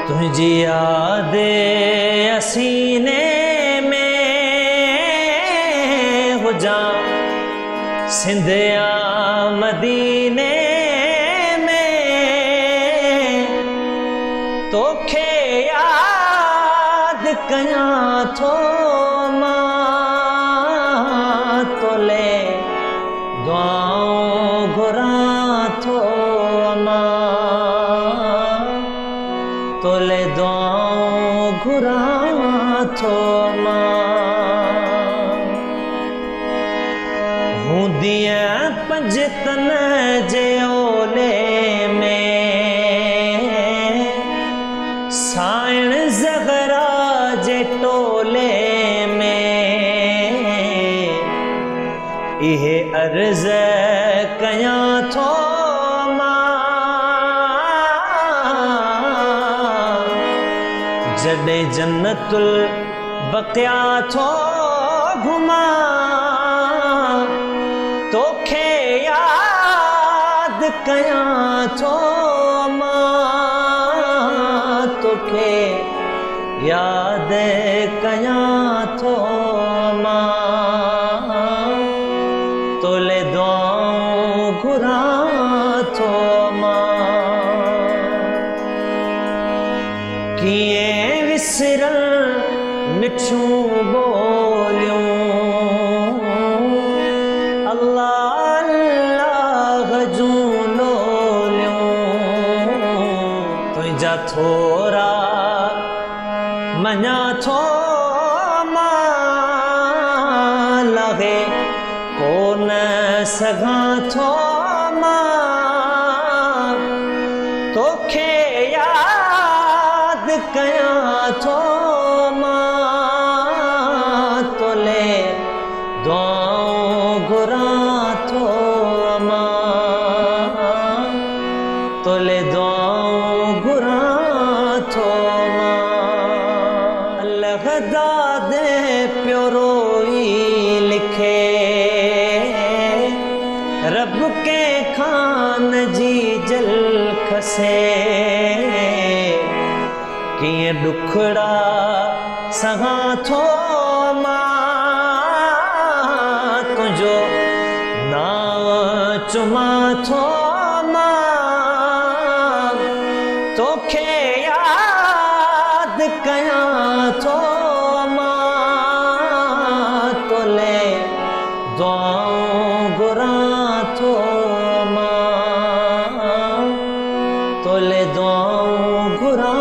तुझी याद सीने में हो जा सिंधिया मदीने में तोखे याद कयां थो मां तोले दुआऊं घुरां थो मां तोले दुआऊं घुरां थो मां हूंदिया पंजतन जे ओले में साइण ज़गरा जे टोले में इहे अर्ज़ कयां थो जॾे जन्नतुल बक़िया थो घुमा तोखे याद कयां थो मां तोखे याद कयां थो मां तोले दुआऊं घुरां थो मां कीअं विसरल मिठियूं ॿोलियूं अल्लाह अल्लाह जूं लोलियूं तुंहिंजा थोरा मञा थो मां लहे कोन सघां थो मां तोखे याद कयां थो मां तोले दुआऊं घुरां थो मां तोले दुआऊं घुरां थो मां लॻदा पियो रोई लिखे रब के खान जी जल खसे कीअं ॾुखड़ा सहां थो मां तुंहिंजो नाव चुमां थो मां तोखे याद कयां थो मां तोले दुआऊं घुरां थो मां तोले दुआऊं घुरां